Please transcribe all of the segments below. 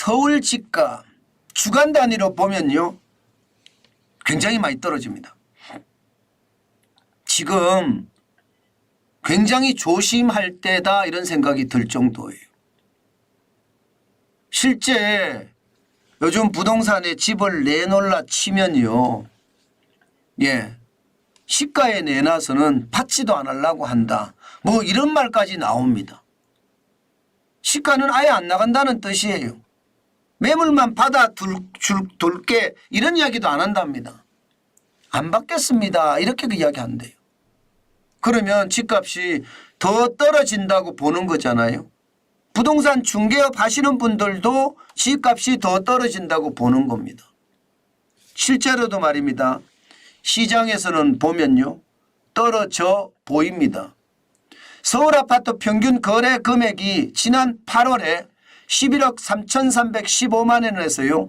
서울 집값 주간 단위로 보면요 굉장히 많이 떨어집니다. 지금 굉장히 조심할 때다 이런 생각이 들 정도예요. 실제 요즘 부동산에 집을 내놓으려 치면요. 시가에 내놔서는 받지도 안 하려고 한다. 뭐 이런 말까지 나옵니다. 시가는 아예 안 나간다는 뜻이에요. 매물만 받아 둘게 이런 이야기도 안 한답니다. 안 받겠습니다. 이렇게 그 이야기 한대요. 그러면 집값이 더 떨어진다고 보는 거잖아요. 부동산 중개업 하시는 분들도 집값이 더 떨어진다고 보는 겁니다. 실제로도 말입니다. 시장에서는 보면요. 떨어져 보입니다. 서울 아파트 평균 거래 금액이 지난 8월에 11억 3,315만 원에서요.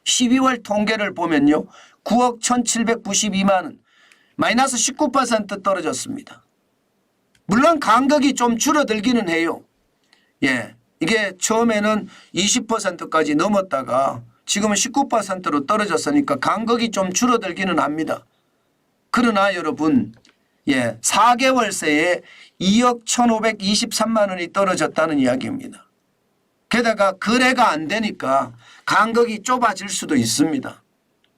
12월 통계를 보면요. 9억 1,792만 원 마이너스 19% 떨어졌습니다. 물론 간격이 좀 줄어들기는 해요. 이게 처음에는 20%까지 넘었다가 지금은 19%로 떨어졌으니까 간격이 좀 줄어들기는 합니다. 그러나 여러분 4개월새에 2억 1,523만 원이 떨어졌다는 이야기입니다. 게다가 거래가 안 되니까 간격이 좁아질 수도 있습니다.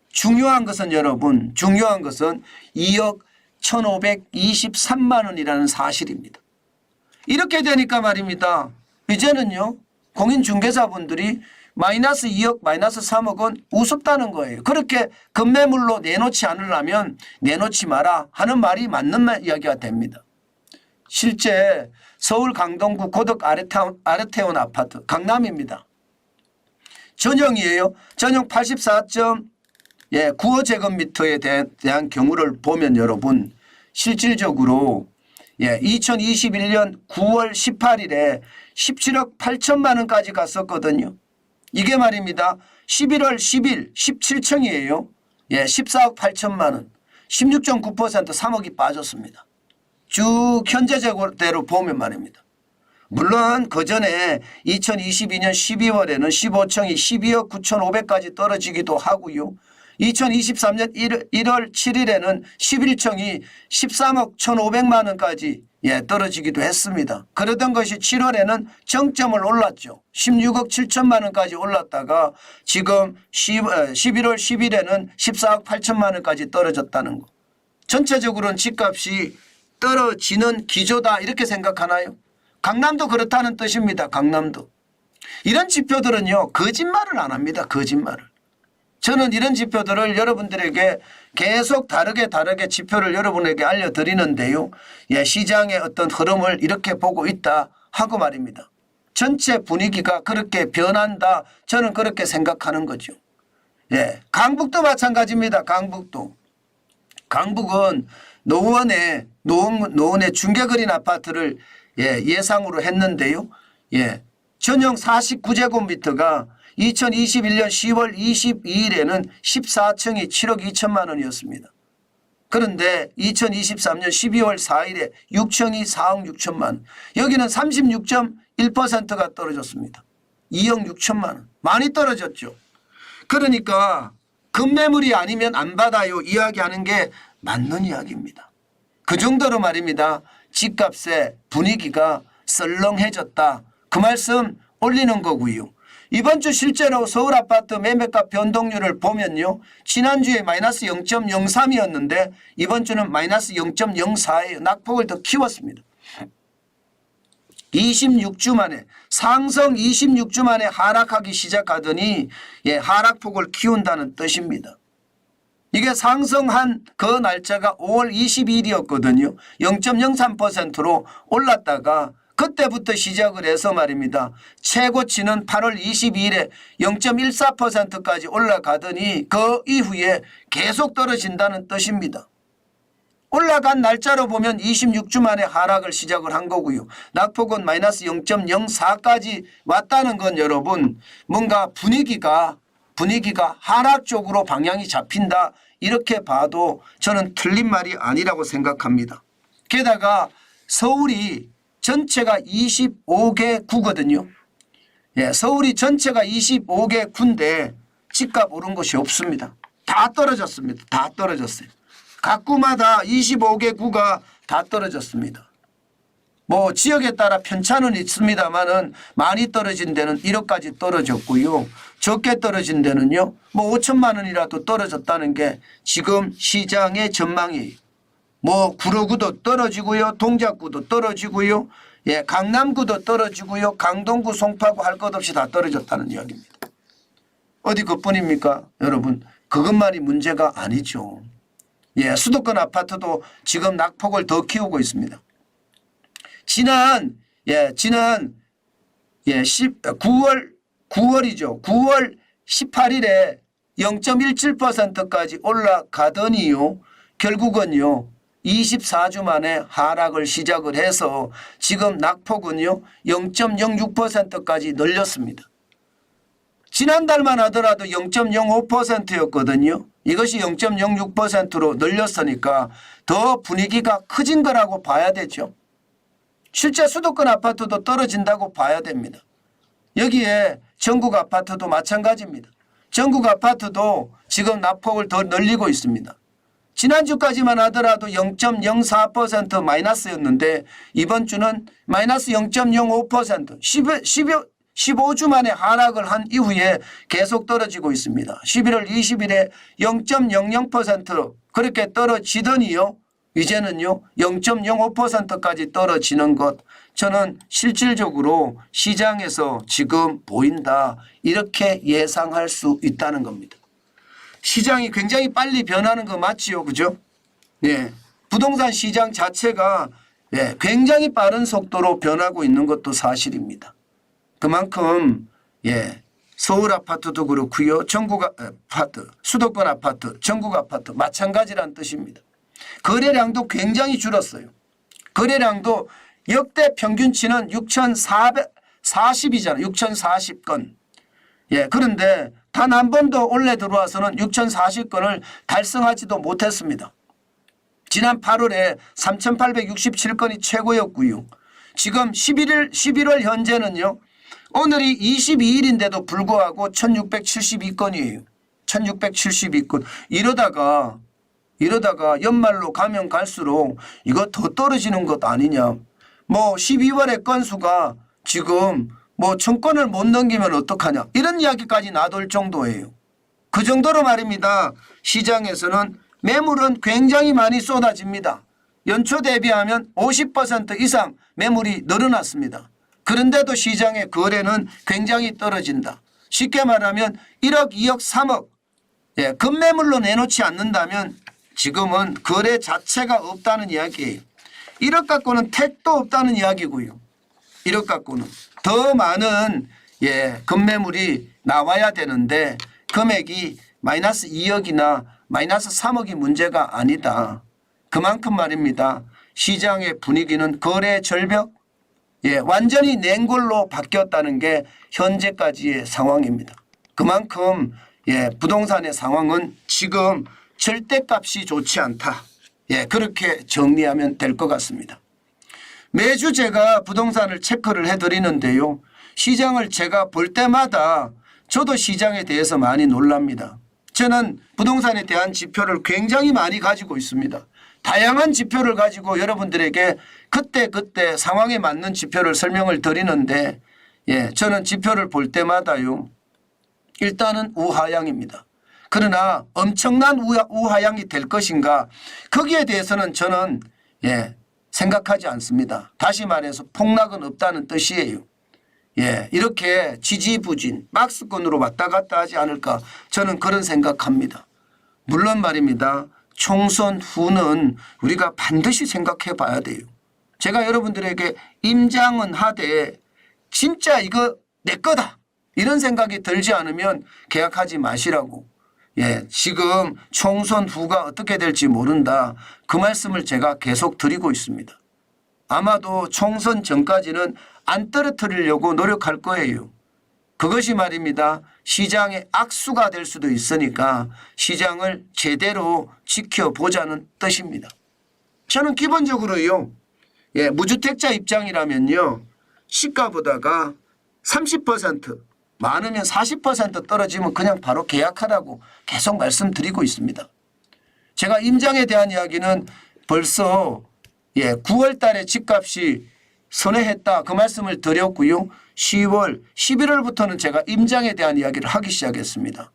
중요한 것은 여러분 중요한 것은 2억 1,523만 원이라는 사실입니다. 이렇게 되니까 말입니다. 이제는요 공인중개사분들이 마이너스 2억 마이너스 3억은 우습다는 거예요. 그렇게 급매물로 내놓지 않으려면 내놓지 마라 하는 말이 맞는 이야기가 됩니다. 실제 서울 강동구 고덕 아르테온 아파트 강남입니다. 전용이에요. 전용 84.95제곱미터에 대한 경우를 보면 여러분 실질적으로 2021년 9월 18일에 17억 8천만 원까지 갔었거든요. 이게 말입니다. 11월 10일 17층이에요. 14억 8천만 원 16.9% 3억이 빠졌습니다. 쭉 현재대로 보면 말입니다. 물론 그전에 2022년 12월에는 15층이 12억 9,500까지 떨어지기도 하고요. 2023년 1월 7일에는 11층이 13억 1,500만 원까지 떨어지기도 했습니다. 그러던 것이 7월에는 정점을 올랐죠. 16억 7천만 원까지 올랐다가 지금 11월 10일에는 14억 8천만 원까지 떨어졌다는 거. 전체적으로는 집값이 떨어지는 기조다 이렇게 생각하나요? 강남도 그렇다는 뜻입니다. 강남도. 이런 지표들은요. 거짓말을 안 합니다. 거짓말을. 저는 이런 지표들을 여러분들에게 계속 다르게 지표를 여러분에게 알려드리는데요. 시장의 어떤 흐름을 이렇게 보고 있다 하고 말입니다. 전체 분위기가 그렇게 변한다. 저는 그렇게 생각하는 거죠. 강북도 마찬가지입니다. 강북도. 강북은 노원의 중개거리 아파트를 예상으로 했는데요. 전용 49제곱미터가 2021년 10월 22일에는 14층이 7억 2천만 원이었습니다. 그런데 2023년 12월 4일에 6층이 4억 6천만 원. 여기는 36.1%가 떨어졌습니다. 2억 6천만 원. 많이 떨어졌죠. 그러니까 급매물이 아니면 안 받아요 이야기하는 게 맞는 이야기입니다. 그 정도로 말입니다. 집값의 분위기가 썰렁해졌다. 그 말씀 올리는 거고요. 이번 주 실제로 서울 아파트 매매가 변동률을 보면요. 지난주에 마이너스 0.03이었는데 이번 주는 마이너스 0.04예요. 낙폭을 더 키웠습니다. 26주 만에 상승 26주 만에 하락하기 시작하더니 하락폭을 키운다는 뜻입니다. 이게 상승한 그 날짜가 5월 22일이었거든요. 0.03%로 올랐다가 그때부터 시작을 해서 말입니다. 최고치는 8월 22일에 0.14%까지 올라가더니 그 이후에 계속 떨어진다는 뜻입니다. 올라간 날짜로 보면 26주 만에 하락을 시작을 한 거고요. 낙폭은 마이너스 0.04까지 왔다는 건 여러분 뭔가 분위기가 하락 쪽으로 방향이 잡힌다 이렇게 봐도 저는 틀린 말이 아니라고 생각합니다. 게다가 서울이 전체가 25개 구거든요. 예, 서울이 전체가 25개 군데 집값 오른 곳이 없습니다. 다 떨어졌습니다. 다 떨어졌어요. 각 구마다 25개 구가 다 떨어졌습니다. 뭐 지역에 따라 편차는 있습니다만은 많이 떨어진 데는 1억까지 떨어졌고요. 적게 떨어진 데는요. 뭐 5천만 원이라도 떨어졌다는 게 지금 시장의 전망이에요. 뭐 구로구도 떨어지고요. 동작구도 떨어지고요. 예, 강남구도 떨어지고요. 강동구, 송파구 할 것 없이 다 떨어졌다는 이야기입니다. 어디 그뿐입니까? 여러분 그것만이 문제가 아니죠. 예, 수도권 아파트도 지금 낙폭을 더 키우고 있습니다. 지난 9월 18일에 0.17%까지 올라가더니요. 결국은요. 24주 만에 하락을 시작을 해서 지금 낙폭은요. 0.06%까지 늘렸습니다. 지난달만 하더라도 0.05%였거든요. 이것이 0.06%로 늘렸으니까 더 분위기가 커진 거라고 봐야 되죠. 실제 수도권 아파트도 떨어진다고 봐야 됩니다. 여기에 전국 아파트도 마찬가지입니다. 전국 아파트도 지금 낙폭을 더 늘리고 있습니다. 지난주까지만 하더라도 0.04% 마이너스였는데 이번 주는 마이너스 0.05% 15주 만에 하락을 한 이후에 계속 떨어지고 있습니다. 11월 20일에 0.00% 그렇게 떨어지더니요. 이제는요 0.05%까지 떨어지는 것 저는 실질적으로 시장에서 지금 보인다 이렇게 예상할 수 있다는 겁니다. 시장이 굉장히 빨리 변하는 거 맞지요, 그죠? 예, 부동산 시장 자체가 예, 굉장히 빠른 속도로 변하고 있는 것도 사실입니다. 그만큼 예, 서울 아파트도 그렇고요, 전국 아파트, 수도권 아파트, 전국 아파트 마찬가지란 뜻입니다. 거래량도 굉장히 줄었어요. 거래량도 역대 평균치는 6,440이잖아요. 6,040건. 예, 그런데 단 한 번도 올해 들어와서는 6,040건을 달성하지도 못했습니다. 지난 8월에 3,867건이 최고였고요. 지금 11월 현재는요. 오늘이 22일인데도 불구하고 1,672건이에요. 1,672건. 이러다가 연말로 가면 갈수록 이거 더 떨어지는 것 아니냐. 뭐 12월의 건수가 지금 뭐 1,000건을 못 넘기면 어떡하냐. 이런 이야기까지 나돌 정도예요. 그 정도로 말입니다. 시장에서는 매물은 굉장히 많이 쏟아집니다. 연초 대비하면 50% 이상 매물이 늘어났습니다. 그런데도 시장의 거래는 굉장히 떨어진다. 쉽게 말하면 1억, 2억, 3억 예, 급매물로 내놓지 않는다면 지금은 거래 자체가 없다는 이야기예요. 1억 갖고는 택도 없다는 이야기고요. 1억 갖고는 더 많은 예, 급매물이 나와야 되는데 금액이 마이너스 2억이나 마이너스 3억이 문제가 아니다. 그만큼 말입니다. 시장의 분위기는 거래 절벽 예, 완전히 냉골로 바뀌었다는 게 현재까지의 상황입니다. 그만큼 예, 부동산의 상황은 지금 절대값이 좋지 않다. 예, 그렇게 정리하면 될 것 같습니다. 매주 제가 부동산을 체크를 해드리는데요. 시장을 제가 볼 때마다 저도 시장에 대해서 많이 놀랍니다. 저는 부동산에 대한 지표를 굉장히 많이 가지고 있습니다. 다양한 지표를 가지고 여러분들에게 그때 상황에 맞는 지표를 설명을 드리는데 예, 저는 지표를 볼 때마다요. 일단은 우하향입니다. 그러나 엄청난 우하향이 될 것인가 거기에 대해서는 저는 예, 생각하지 않습니다. 다시 말해서 폭락은 없다는 뜻이에요. 예, 이렇게 지지부진 박스권으로 왔다 갔다 하지 않을까 저는 그런 생각합니다. 물론 말입니다. 총선 후는 우리가 반드시 생각해 봐야 돼요. 제가 여러분들에게 임장은 하되 진짜 이거 내 거다 이런 생각이 들지 않으면 계약하지 마시라고. 예, 지금 총선 후가 어떻게 될지 모른다. 그 말씀을 제가 계속 드리고 있습니다. 아마도 총선 전까지는 안 떨어뜨리려고 노력할 거예요. 그것이 말입니다. 시장의 악수가 될 수도 있으니까 시장을 제대로 지켜보자는 뜻입니다. 저는 기본적으로요. 예, 무주택자 입장이라면요. 시가 보다가 30% 많으면 40% 떨어지면 그냥 바로 계약하라고 계속 말씀드리고 있습니다. 제가 임장에 대한 이야기는 벌써 9월 달에 집값이 선회했다 그 말씀을 드렸고요. 10월, 11월부터는 제가 임장에 대한 이야기를 하기 시작했습니다.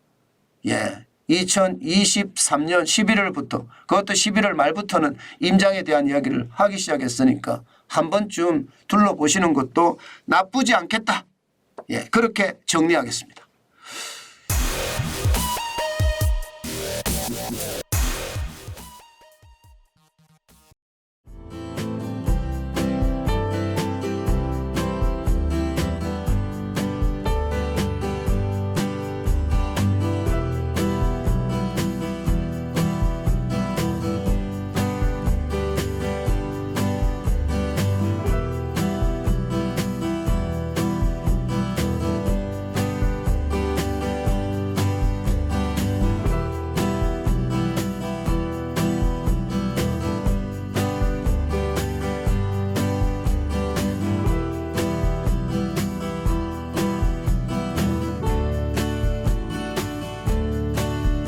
2023년 11월부터 그것도 11월 말부터는 임장에 대한 이야기를 하기 시작했으니까 한 번쯤 둘러보시는 것도 나쁘지 않겠다. 그렇게 정리하겠습니다.